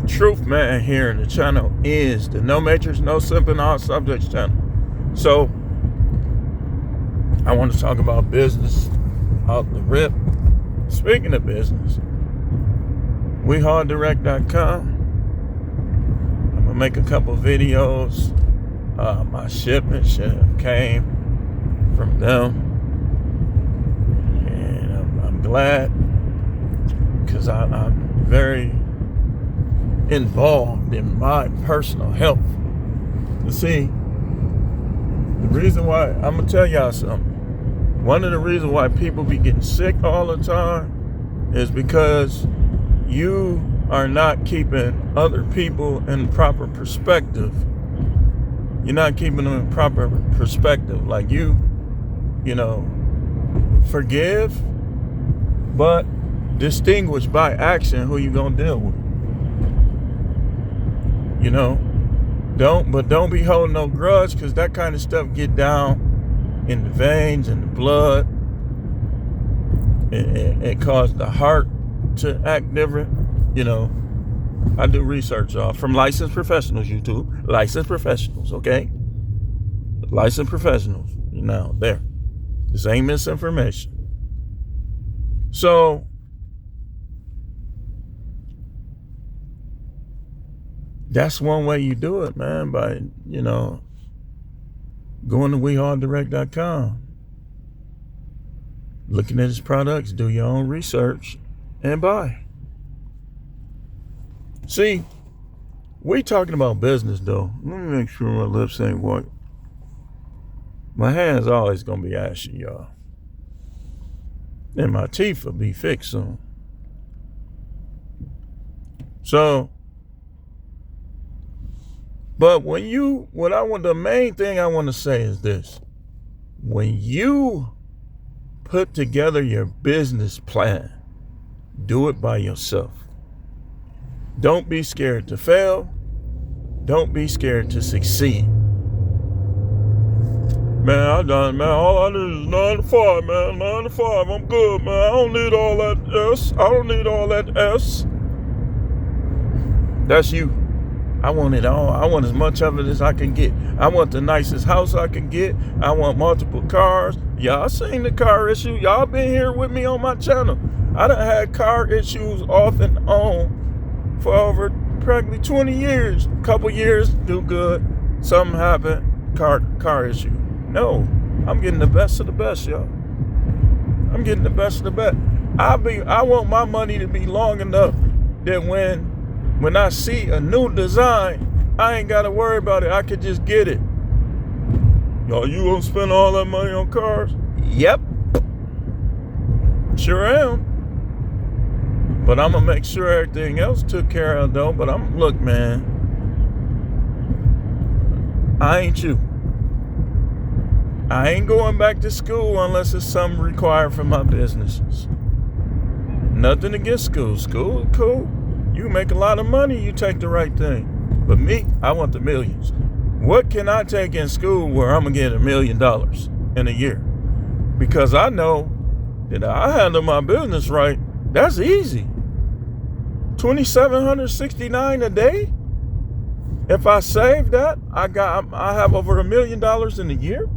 Truth Man here, and the channel is the No Matrix, No Simping, All Subjects channel. So, I want to talk about business out the rip. Speaking of business, WeHardDirect.com. I'm going to make a couple videos. My shipment came from them. And I'm glad because I'm very involved in my personal health. You see, the reason why, I'm going to tell y'all something. One of the reasons why people be getting sick all the time is because you are not keeping other people in proper perspective. You're not keeping them in proper perspective. Like you forgive, but distinguish by action who you gonna deal with. Don't be holding no grudge, because that kind of stuff get down in the veins and the blood. It causes the heart to act different. I do research, y'all, from licensed professionals, YouTube. Licensed professionals, okay? Licensed professionals. There. This ain't misinformation. So, that's one way you do it, man, by, going to WeHardDirect.com. Looking at his products, do your own research, and buy. See, we talking about business, though. Let me make sure my lips ain't white. My hand's always going to be ashy, y'all. And my teeth will be fixed soon. So, but the main thing I want to say is this. When you put together your business plan, do it by yourself. Don't be scared to fail. Don't be scared to succeed. Man, all I need is 9 to 5, man. 9 to 5, I'm good, man. I don't need all that S. That's you. I want it all. I want as much of it as I can get. I want the nicest house I can get. I want multiple cars. Y'all seen the car issue. Y'all been here with me on my channel. I done had car issues off and on for over practically 20 years. Couple years, do good. Something happened, car issue. No, I'm getting the best of the best, y'all. I'm getting the best of the best. I want my money to be long enough that when I see a new design, I ain't got to worry about it. I could just get it. Y'all, you gonna spend all that money on cars? Yep. Sure am. But I'm gonna make sure everything else took care of, though. But look, man, I ain't you. I ain't going back to school unless it's something required for my businesses. Nothing against school. School is cool. You make a lot of money, you take the right thing. But me, I want the millions. What can I take in school where I'm going to get $1 million in a year? Because I know that I handle my business right. That's easy. $2,769 a day. If I save that, I have over $1 million in a year.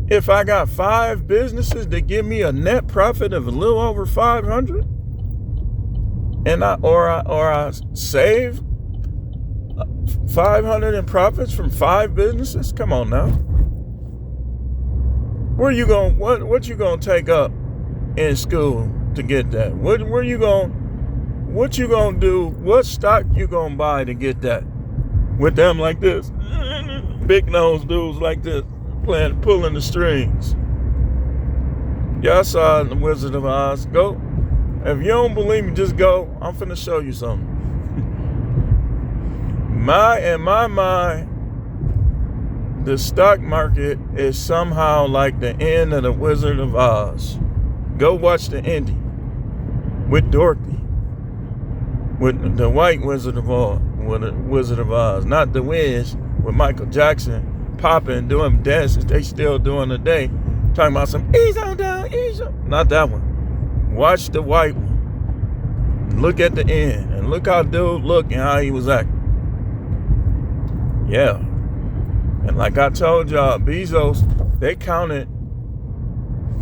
If I got 5 businesses that give me a net profit of a little over 500, and I save 500 in profits from 5 businesses, come on now. What you gonna take up in school to get that? What you gonna do? What stock you gonna buy to get that? With them like this, big nose dudes like this. Pulling the strings. Y'all saw it in The Wizard of Oz. Go. If you don't believe me, just go. I'm finna show you something. In my mind, the stock market is somehow like the end of The Wizard of Oz. Go watch the ending with Dorothy, with the white Wizard of Oz, with the Wizard of Oz, not the Wiz with Michael Jackson. Popping, doing dances they still doing today. Talking about some ease on down, ease on. Not that one. Watch the white one. Look at the end. And look how dude looked and how he was acting. Yeah. And like I told y'all, Bezos, they counted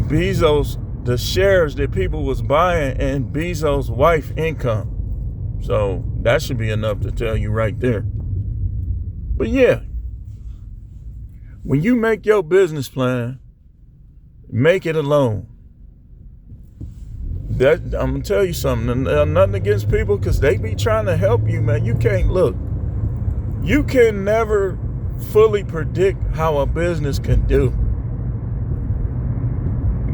Bezos, the shares that people was buying, and Bezos' wife income. So that should be enough to tell you right there. But yeah, when you make your business plan, make it alone. That I'm gonna tell you something. Nothing against people, because they be trying to help you, man. You can't look. You can never fully predict how a business can do.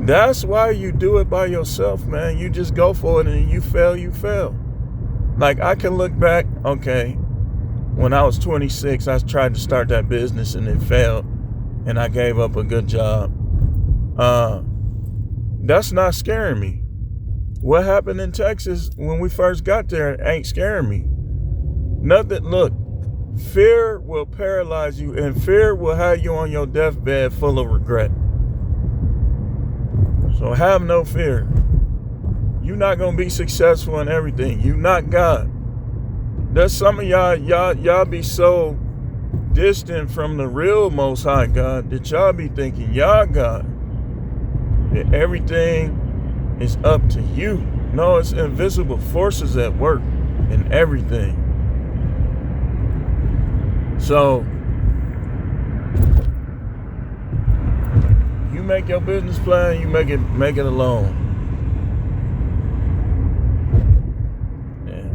That's why you do it by yourself, man. You just go for it, and you fail, you fail. Like, I can look back, okay, when I was 26, I tried to start that business and it failed, and I gave up a good job. That's not scaring me. What happened in Texas when we first got there ain't scaring me. Nothing, look, fear will paralyze you, and fear will have you on your deathbed full of regret. So have no fear. You're not going to be successful in everything. You're not God. There's some of y'all be so distant from the real Most High God that y'all be thinking y'all God. That everything is up to you. No, it's invisible forces at work in everything. So, you make your business plan, you make it alone.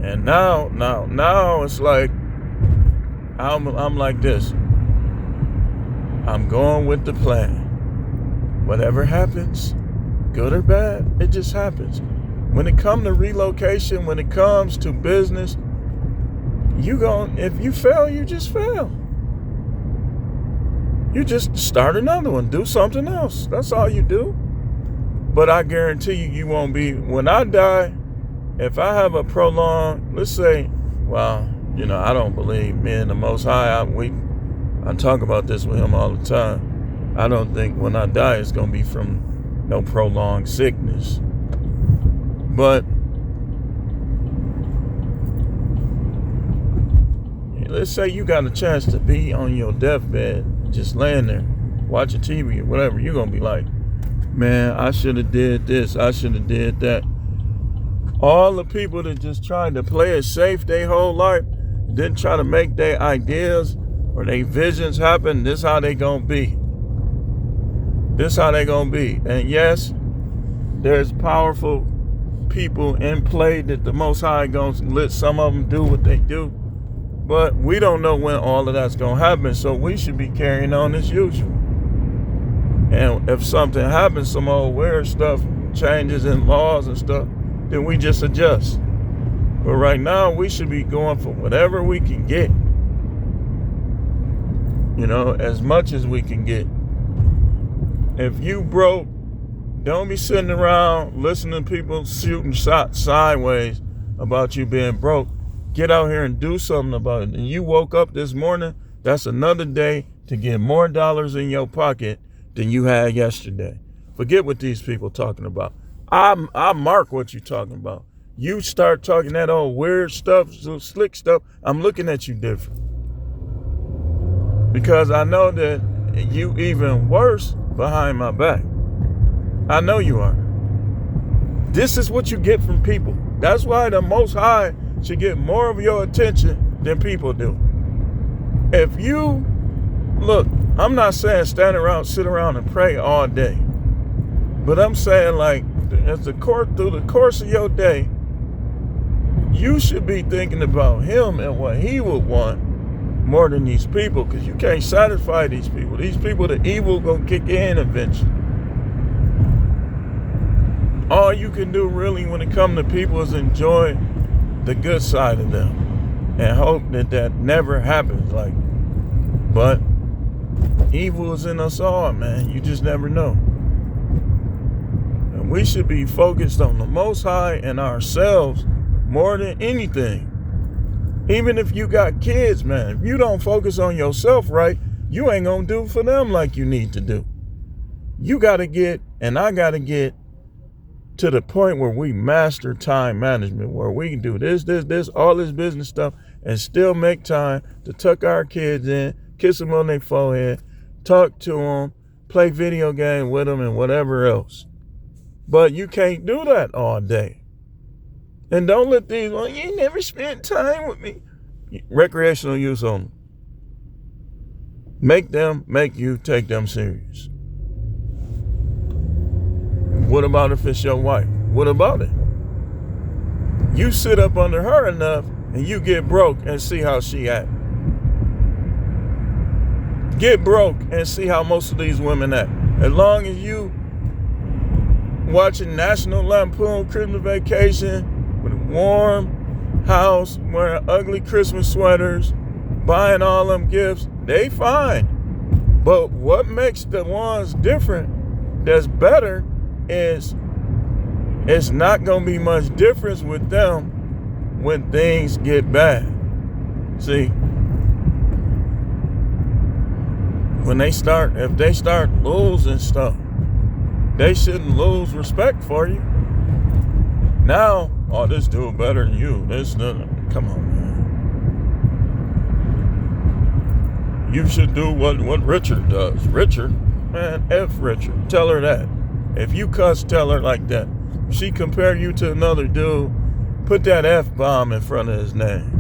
And now it's like I'm like this. I'm going with the plan. Whatever happens, good or bad, it just happens. When it comes to relocation, when it comes to business, if you fail, you just fail. You just start another one, do something else. That's all you do. But I guarantee you won't be, when I die, if I have a prolonged, let's say, well, I don't believe me and the Most High. I talk about this with him all the time. I don't think when I die it's going to be from no prolonged sickness. But let's say you got a chance to be on your deathbed, just laying there, watching TV or whatever. You're going to be like, man, I should have did this. I should have did that. All the people that just tried to play it safe their whole life, didn't try to make their ideas or their visions happen, this how they gonna be. This how they gonna be. And yes, there's powerful people in play that the Most High gonna let some of them do what they do. But we don't know when all of that's gonna happen, so we should be carrying on as usual. And if something happens, some old weird stuff, changes in laws and stuff, then we just adjust. But right now, we should be going for whatever we can get. As much as we can get. If you broke, don't be sitting around listening to people shooting shots sideways about you being broke. Get out here and do something about it. And you woke up this morning, that's another day to get more dollars in your pocket than you had yesterday. Forget what these people talking about. I mark what you're talking about. You start talking that old weird stuff, slick stuff, I'm looking at you different. Because I know that you even worse behind my back. I know you are. This is what you get from people. That's why the Most High should get more of your attention than people do. If you, look, I'm not saying sit around and pray all day. But I'm saying, like, through the course of your day, you should be thinking about him and what he would want more than these people, because you can't satisfy these people. These people, the evil gonna kick in eventually. All you can do really when it comes to people is enjoy the good side of them and hope that never happens. But evil is in us all, man. You just never know. And we should be focused on the Most High and ourselves more than anything. Even if you got kids, man, if you don't focus on yourself right, you ain't gonna do for them like you need to do. You gotta get, and I gotta get to the point where we master time management, where we can do this, all this business stuff, and still make time to tuck our kids in, kiss them on their forehead, talk to them, play video game with them, and whatever else. But you can't do that all day. And don't let these, well, you never spent time with me. Recreational use only. Make you take them serious. What about if it's your wife? What about it? You sit up under her enough and you get broke and see how she act. Get broke and see how most of these women act. As long as you watching National Lampoon Christmas Vacation with a warm house, wearing ugly Christmas sweaters, buying all them gifts, they fine. But what makes the ones different, that's better, is it's not going to be much difference with them when things get bad. See, if they start losing stuff, they shouldn't lose respect for you. Now, oh, this dude better than you. Come on, man. You should do what Richard does. Richard, man, F Richard. Tell her that. If you cuss, tell her like that. If she compare you to another dude, put that F-bomb in front of his name.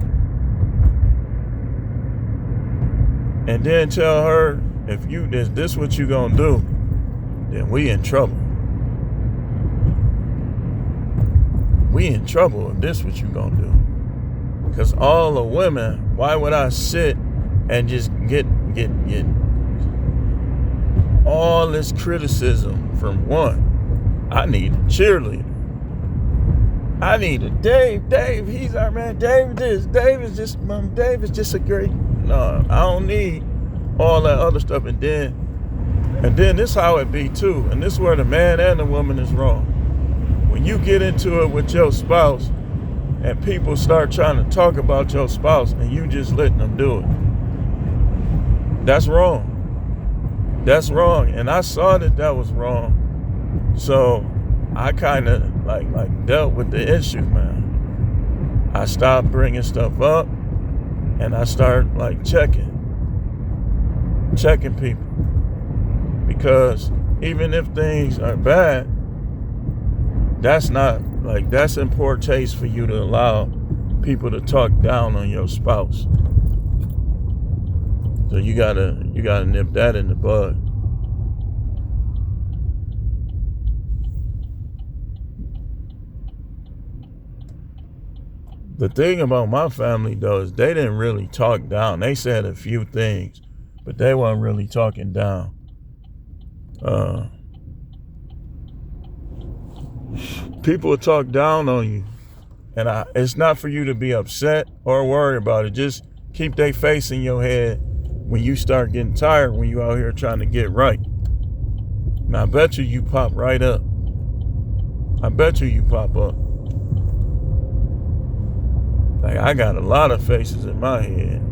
And then tell her, if this what you gonna do, then we in trouble. We in trouble if this what you gonna do. Because all the women, why would I sit and just get all this criticism from one? I need a cheerleader. I need a Dave, he's our man. Dave is just a great, no, I don't need all that other stuff. And then this how it be too. And this is where the man and the woman is wrong. When you get into it with your spouse and people start trying to talk about your spouse and you just letting them do it, that's wrong. That's wrong. And I saw that was wrong. So I kind of like dealt with the issue, man. I stopped bringing stuff up and I started like checking people. Because even if things are bad, that's in poor taste for you to allow people to talk down on your spouse. So you gotta nip that in the bud. The thing about my family though is they didn't really talk down. They said a few things, but they weren't really talking down. People will talk down on you, and it's not for you to be upset or worry about it. Just keep their face in your head when you start getting tired, when you out here trying to get right. Now I bet you pop right up. I bet you pop up. Like, I got a lot of faces in my head.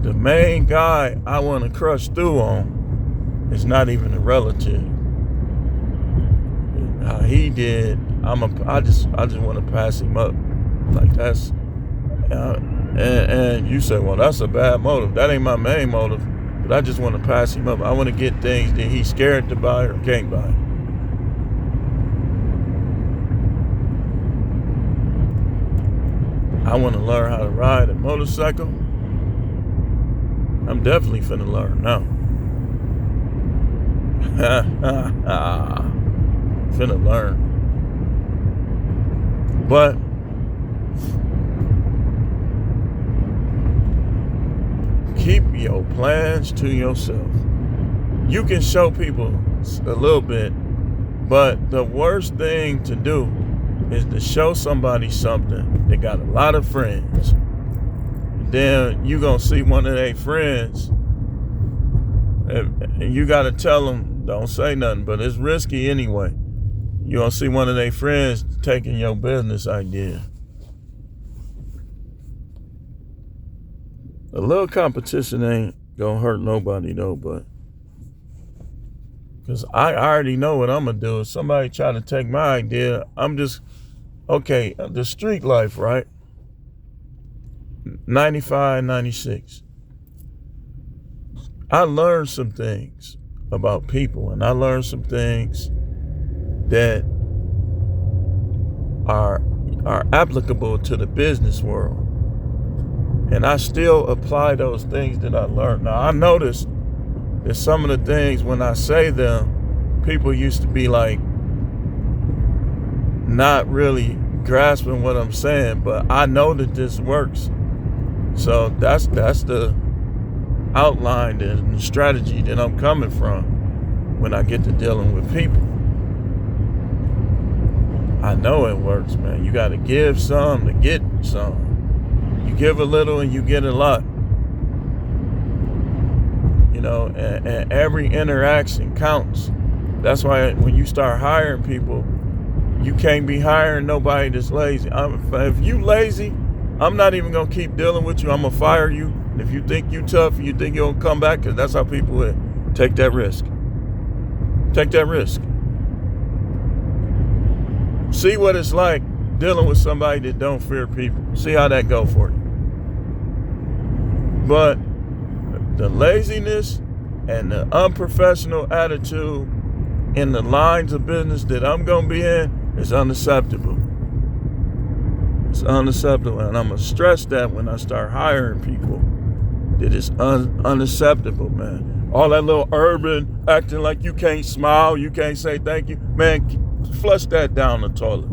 The main guy I want to crush through on is not even a relative. How he did, I just want to pass him up. Like, that's, and you say, well, that's a bad motive. That ain't my main motive, but I just want to pass him up. I want to get things that he's scared to buy or can't buy. I want to learn how to ride a motorcycle. I'm definitely finna learn now. Finna learn. But keep your plans to yourself. You can show people a little bit, but the worst thing to do is to show somebody something. They got a lot of friends. Then you gonna see one of their friends and you gotta tell them, don't say nothing, but it's risky anyway. You gonna see one of their friends taking your business idea. A little competition ain't gonna hurt nobody though, but Because I already know what I'm going to do. If somebody try to take my idea, I'm just, okay, the street life, right? 95, 96. I learned some things about people, and I learned some things that are applicable to the business world. And I still apply those things that I learned. Now, I noticed that some of the things, when I say them, people used to be like not really grasping what I'm saying, but I know that this works. So that's the outline and the strategy that I'm coming from when I get to dealing with people. I know it works, man. You got to give some to get some. You give a little and you get a lot. You know, and every interaction counts. That's why when you start hiring people, you can't be hiring nobody that's lazy. If you lazy, I'm not even going to keep dealing with you. I'm going to fire you. And if you think you tough and you think you'll come back, because that's how people will take that risk. Take that risk. See what it's like dealing with somebody that don't fear people. See how that go for you. But the laziness and the unprofessional attitude in the lines of business that I'm going to be in is unacceptable. It's unacceptable. And I'm going to stress that when I start hiring people, that it's unacceptable, man. All that little urban acting like you can't smile, you can't say thank you. Man, flush that down the toilet.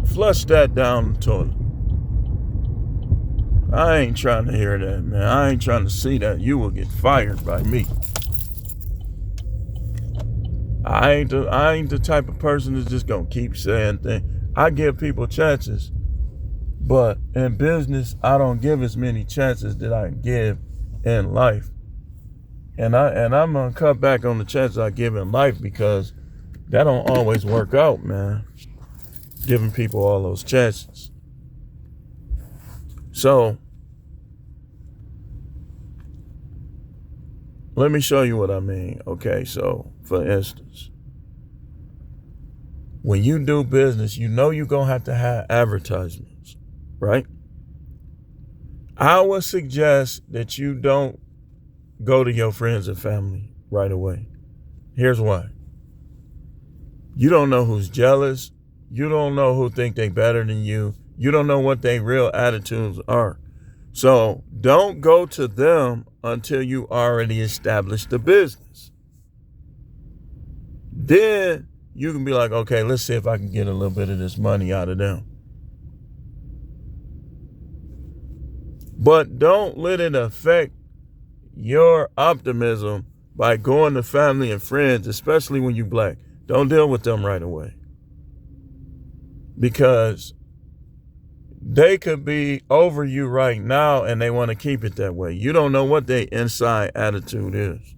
Flush that down the toilet. I ain't trying to hear that, man. I ain't trying to see that. You will get fired by me. I ain't the type of person that's just gonna keep saying things. I give people chances, but in business, I don't give as many chances that I give in life. And I'm gonna cut back on the chances I give in life, because that don't always work out, man. Giving people all those chances. So let me show you what I mean. Okay, so for instance, when you do business, you know you're going to have advertisements, right? I would suggest that you don't go to your friends and family right away. Here's why. You don't know who's jealous. You don't know who think they better than you. You don't know what their real attitudes are. So don't go to them until you already established the business. Then you can be like, okay, let's see if I can get a little bit of this money out of them. But don't let it affect your optimism by going to family and friends, especially when you're black. Don't deal with them right away. Because they could be over you right now and they want to keep it that way. You don't know what their inside attitude is.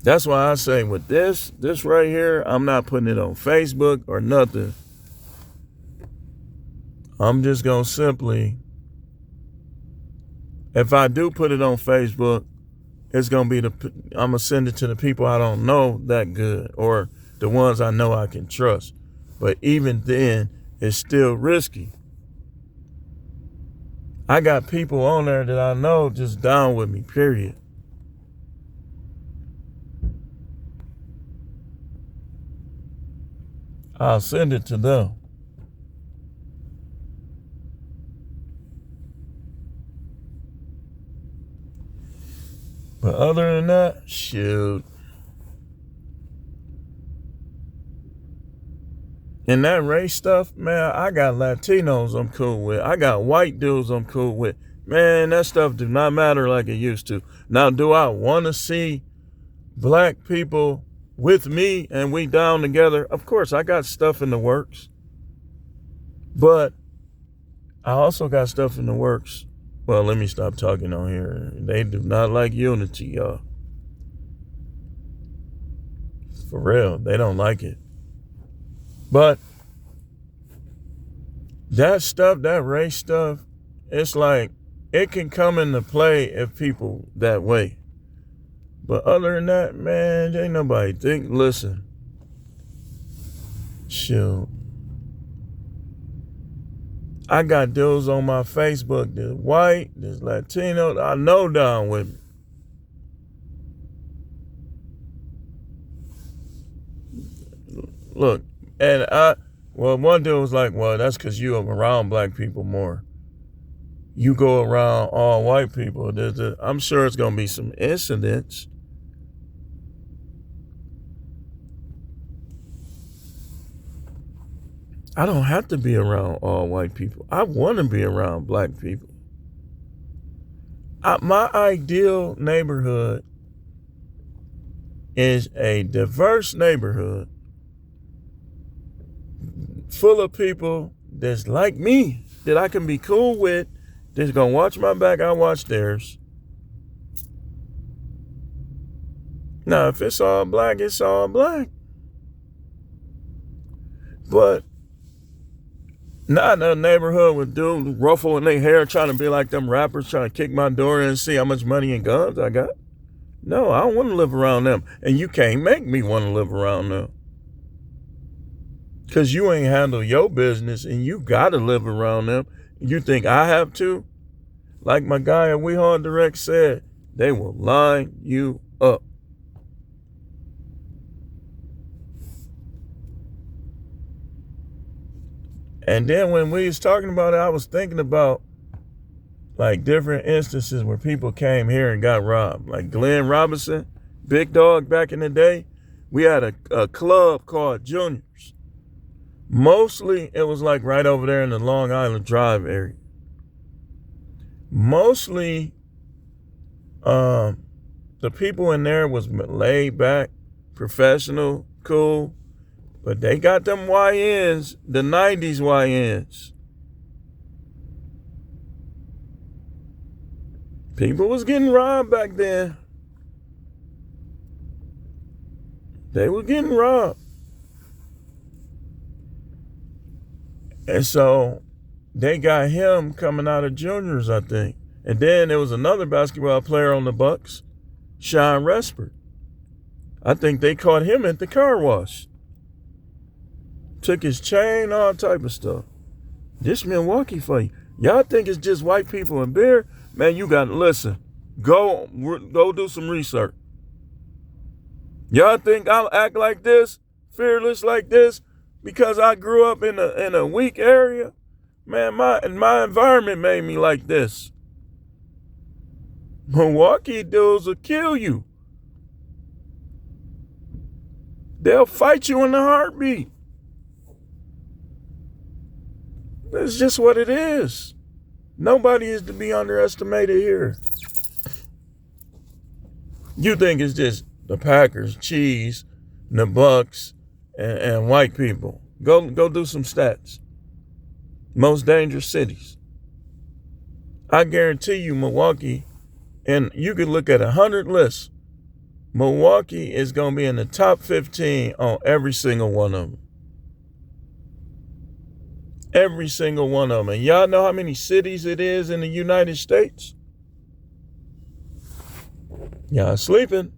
That's why I say with this right here, I'm not putting it on Facebook or nothing. I'm just going to simply, if I do put it on Facebook, it's going to be I'm going to send it to the people I don't know that good, or the ones I know I can trust. But even then, it's still risky. I got people on there that I know just down with me, period. I'll send it to them. But other than that, shoot. And that race stuff, man, I got Latinos I'm cool with. I got white dudes I'm cool with. Man, that stuff do not matter like it used to. Now, do I want to see black people with me and we down together? Of course, I got stuff in the works. But I also got stuff in the works. Well, let me stop talking on here. They do not like unity, y'all. For real, they don't like it. But that stuff, that race stuff, it's like it can come into play if people that way. But other than that, man, ain't nobody think. Listen, shoot, I got dudes on my Facebook that's white, that's Latino, I know down with me. Look, and one dude was like, well, that's because you are around black people more. You go around all white people. I'm sure it's going to be some incidents. I don't have to be around all white people. I want to be around black people. My ideal neighborhood is a diverse neighborhood full of people that's like me, that I can be cool with, that's going to watch my back, I watch theirs. Now, if it's all black, it's all black. But not in a neighborhood with dudes ruffling their hair, trying to be like them rappers, trying to kick my door in and see how much money and guns I got. No, I don't want to live around them. And you can't make me want to live around them. Because you ain't handle your business and you got to live around them. You think I have to? Like my guy at Weehawken Direct said, they will line you up. And then when we was talking about it, I was thinking about like different instances where people came here and got robbed. Like Glenn Robinson, Big Dog back in the day, we had a club called Juniors. Mostly it was like right over there in the Long Island Drive area. Mostly the people in there was laid back, professional, cool. But they got them YNs, the 90s YNs. People was getting robbed back then. They were getting robbed. And so they got him coming out of Juniors, I think. And then there was another basketball player on the Bucks, Sean Respert. I think they caught him at the car wash. Took his chain, all type of stuff. This Milwaukee for you. Y'all think it's just white people and beer? Man, you got to listen. Go do some research. Y'all think I'll act like this, fearless like this, because I grew up in a weak area? Man, my environment made me like this. Milwaukee dudes will kill you. They'll fight you in a heartbeat. That's just what it is. Nobody is to be underestimated here. You think it's just the Packers, Cheese, the Bucks, and white people. Go do some stats. Most dangerous cities. I guarantee you Milwaukee, and you could look at 100 lists. Milwaukee is going to be in the top 15 on every single one of them. Every single one of them. And y'all know how many cities it is in the United States? Y'all sleeping.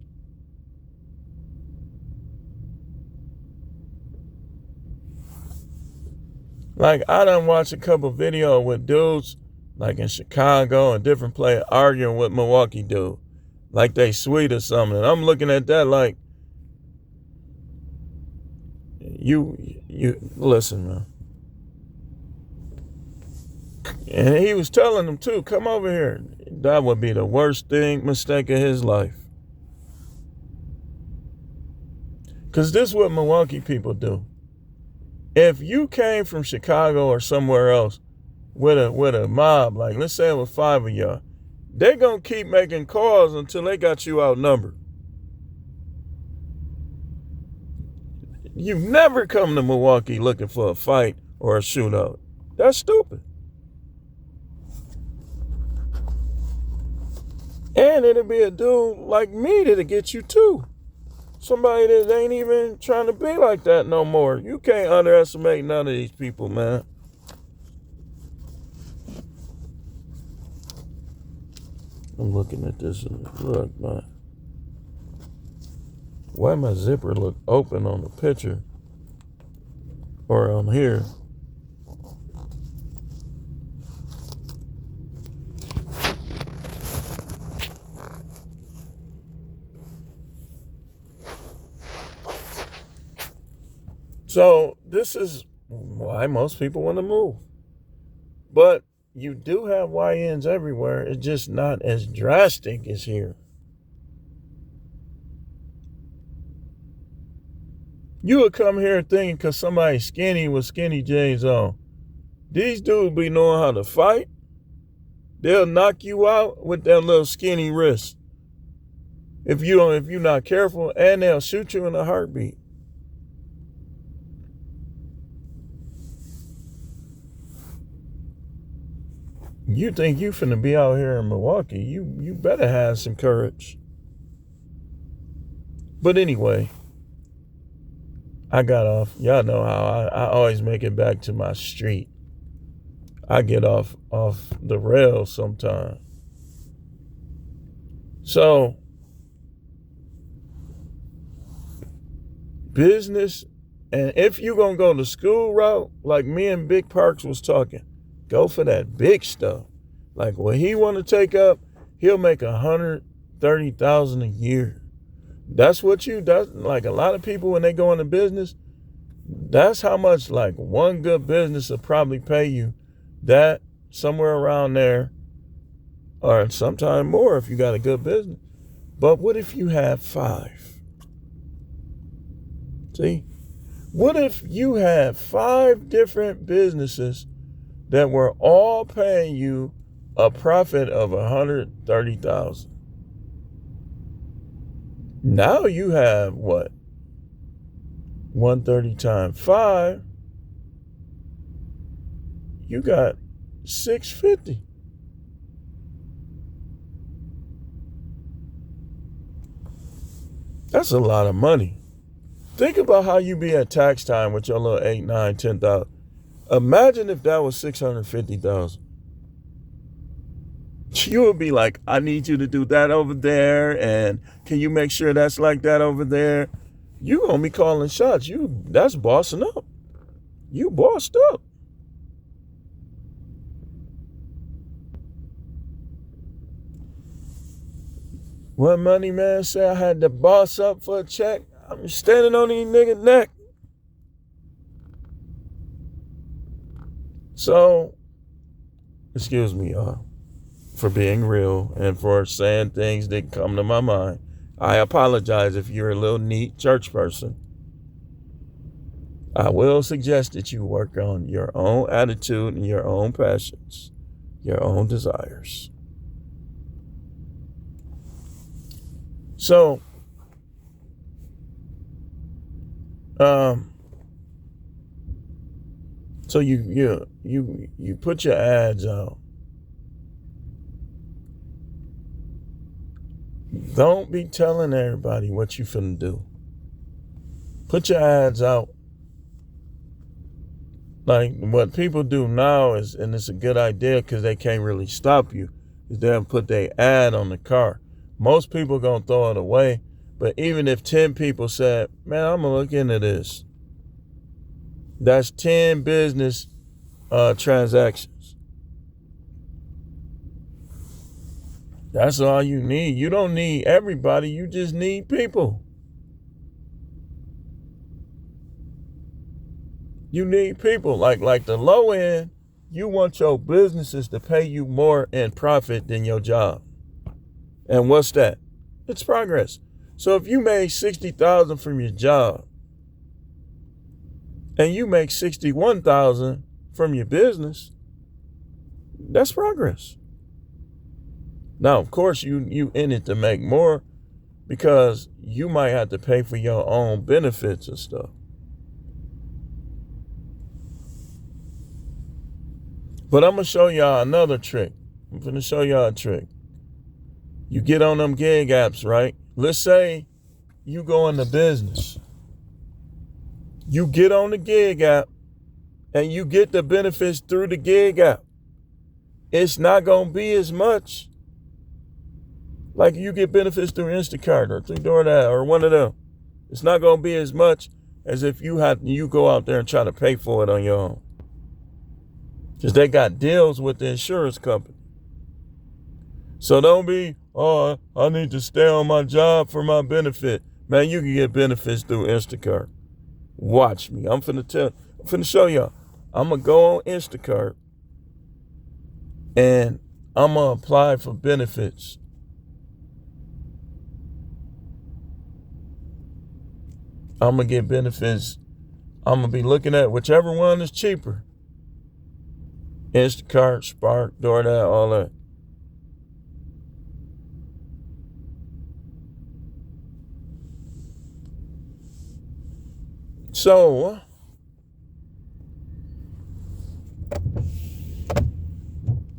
Like, I done watched a couple videos with dudes, like in Chicago and different places, arguing with Milwaukee dude. Like they sweet or something. And I'm looking at that like, you listen, man. And he was telling them too, come over here. That would be the worst mistake of his life. Because this is what Milwaukee people do. If you came from Chicago or somewhere else with a mob, like let's say it was 5 of y'all, they're going to keep making calls until they got you outnumbered. You've never come to Milwaukee looking for a fight or a shootout. That's stupid. And it'll be a dude like me that'll get you too. Somebody that ain't even trying to be like that no more. You can't underestimate none of these people, man. I'm looking at this. Look, man. Why my zipper look open on the picture or on here? So this is why most people want to move. But you do have YNs everywhere. It's just not as drastic as here. You would come here thinking because somebody's skinny with skinny jeans on. These dudes be knowing how to fight. They'll knock you out with their little skinny wrist. If you're not careful, and they'll shoot you in a heartbeat. You think you finna be out here in Milwaukee, you better have some courage. But anyway, I got off. Y'all know how I always make it back to my street. I get off the rails sometime. So, business, and if you're going to go the school route, like me and Big Parks was talking, go for that big stuff. Like what he want to take up, he'll make $130,000 a year. That's like a lot of people when they go into business, that's how much like one good business will probably pay you. That somewhere around there, or sometime more if you got a good business. But what if you have 5? See? What if you had 5 different businesses that were all paying you a profit of $130,000? Now you have what? 130 times 5. You got 650. That's a lot of money. Think about how you be at tax time with your little 8, 9, 10,000. Imagine if that was 650,000. You would be like, I need you to do that over there, and can you make sure that's like that over there? You gonna be calling shots. That's bossing up. You bossed up. One money man said I had to boss up for a check. I'm standing on these niggas' neck. So, excuse me, y'all, for being real and for saying things that come to my mind. I apologize if you're a little neat church person. I will suggest that you work on your own attitude and your own passions, your own desires. So, so you put your ads out. Don't be telling everybody what you finna do. Put your ads out. Like what people do now is, and it's a good idea because they can't really stop you, is they'll put their ad on the car. Most people gonna throw it away, but even if 10 people said, man, I'm gonna look into this, that's 10 business transactions. That's all you need. You don't need everybody, you just need people. You need people. Like the low end, you want your businesses to pay you more in profit than your job. And what's that? It's progress. So if you made $60,000 from your job and you make $61,000 from your business, that's progress. Now, of course, you in it to make more because you might have to pay for your own benefits and stuff. But I'm going to show y'all another trick. I'm going to show y'all a trick. You get on them gig apps, right? Let's say you go into business. You get on the gig app and you get the benefits through the gig app. It's not going to be as much Like you get benefits through Instacart or through DoorDash or one of them. It's not going to be as much as if you go out there and try to pay for it on your own. Because they got deals with the insurance company. So don't be, oh, I need to stay on my job for my benefit. Man, you can get benefits through Instacart. Watch me. I'm finna show y'all. I'm going to go on Instacart and I'm going to apply for benefits. I'm going to get benefits. I'm going to be looking at whichever one is cheaper. Instacart, Spark, DoorDash, all that. So,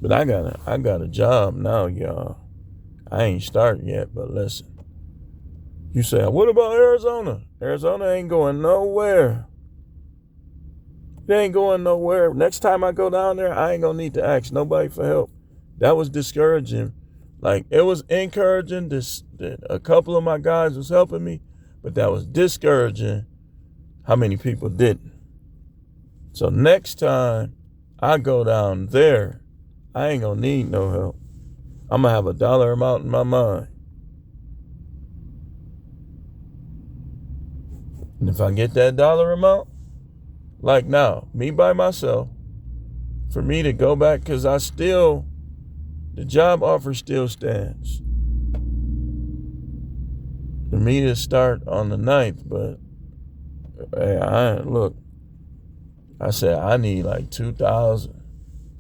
but I got a job now, y'all. I ain't starting yet, but listen. You say, what about Arizona? Arizona ain't going nowhere. It ain't going nowhere. Next time I go down there, I ain't gonna need to ask nobody for help. That was discouraging. Like, it was encouraging. A couple of my guys was helping me, but that was discouraging how many people didn't. So next time I go down there, I ain't gonna need no help. I'm gonna have a dollar amount in my mind. And if I get that dollar amount, like now, me by myself, for me to go back, because the job offer still stands. For me to start on the 9th, but hey, I said I need like 2,000,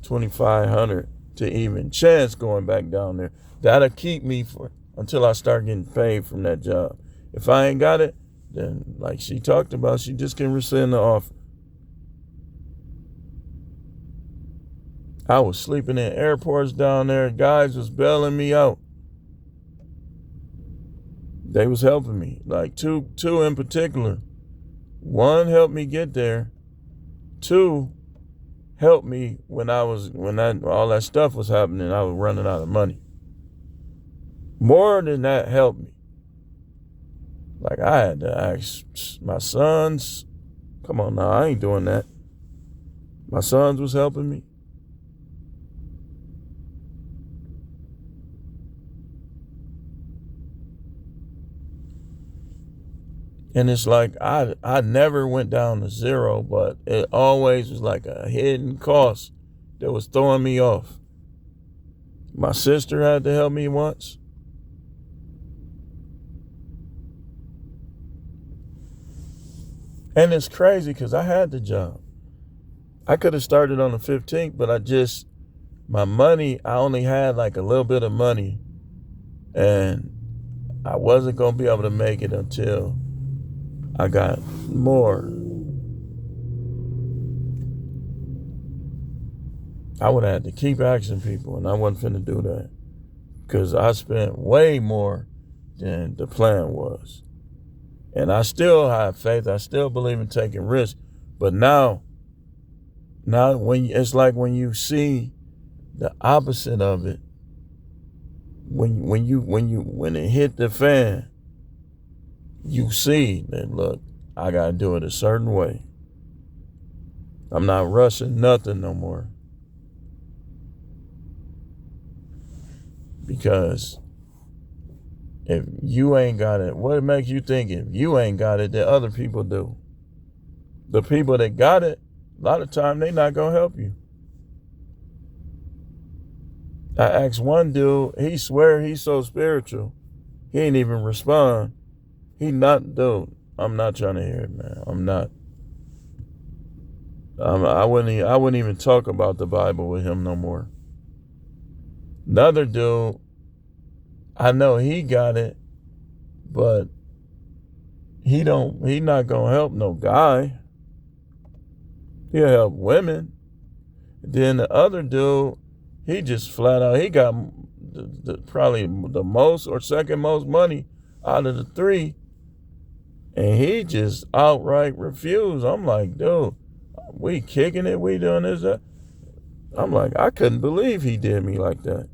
2,500 to even chance going back down there. That'll keep me until I start getting paid from that job. If I ain't got it, then like she talked about, she just can rescind the offer. I was sleeping in airports down there. Guys was bailing me out. They was helping me. Like two in particular. One helped me get there. Two helped me when all that stuff was happening. I was running out of money. More than that helped me. Like I had to ask my sons. Come on now, I ain't doing that. My sons was helping me. And it's like I never went down to zero, but it always was like a hidden cost that was throwing me off. My sister had to help me once. And it's crazy because I had the job. I could have started on the 15th, but my money, I only had like a little bit of money. And I wasn't going to be able to make it until I got more. I would have had to keep asking people, and I wasn't finna do that because I spent way more than the plan was. And I still have faith. I still believe in taking risks. But now it's like when you see the opposite of it, when it hit the fan, you see that, look, I got to do it a certain way. I'm not rushing nothing no more. Because if you ain't got it, what makes you think if you ain't got it that other people do? The people that got it, a lot of time they not going to help you. I asked one dude, he swear he's so spiritual. He ain't even respond. Dude, I'm not trying to hear it, man. I'm not. I wouldn't even talk about the Bible with him no more. Another dude, I know he got it, but he not gonna help no guy. He'll help women. Then the other dude, he just flat out, he got probably the most or second most money out of the three. And he just outright refused. I'm like, dude, we kicking it, we doing this, that. I'm like, I couldn't believe he did me like that.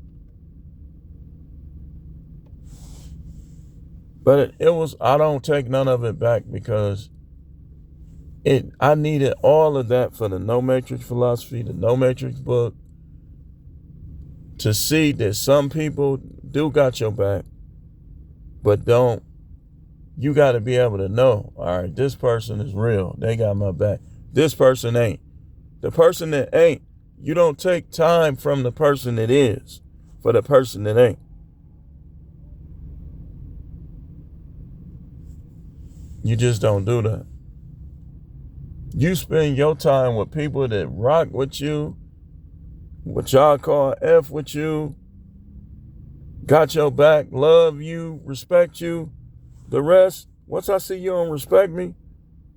But it was, I don't take none of it back because I needed all of that for the No Matrix philosophy, the No Matrix book, to see that some people do got your back, but don't. You got to be able to know, all right, this person is real. They got my back. This person ain't. The person that ain't, you don't take time from the person that is for the person that ain't. You just don't do that. You spend your time with people that rock with you, what y'all call F with you, got your back, love you, respect you. The rest, once I see you don't respect me,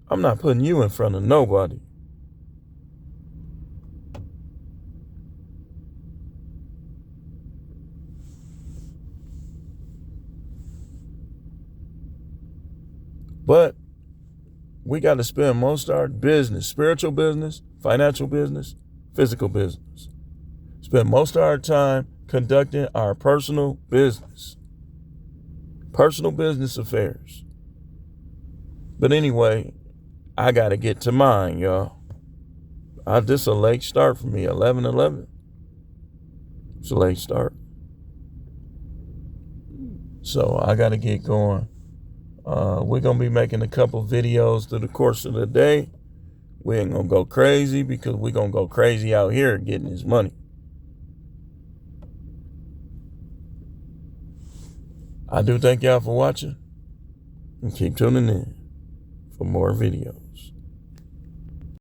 I'm not putting you in front of nobody. But we got to spend most of our business, spiritual business, financial business, physical business. Spend most of our time conducting our personal business affairs. But anyway, I got to get to mine, y'all. This is a late start for me, 11:11. It's a late start. So I got to get going. We're going to be making a couple videos through the course of the day. We ain't going to go crazy because we're going to go crazy out here getting this money. I do thank y'all for watching and keep tuning in for more videos.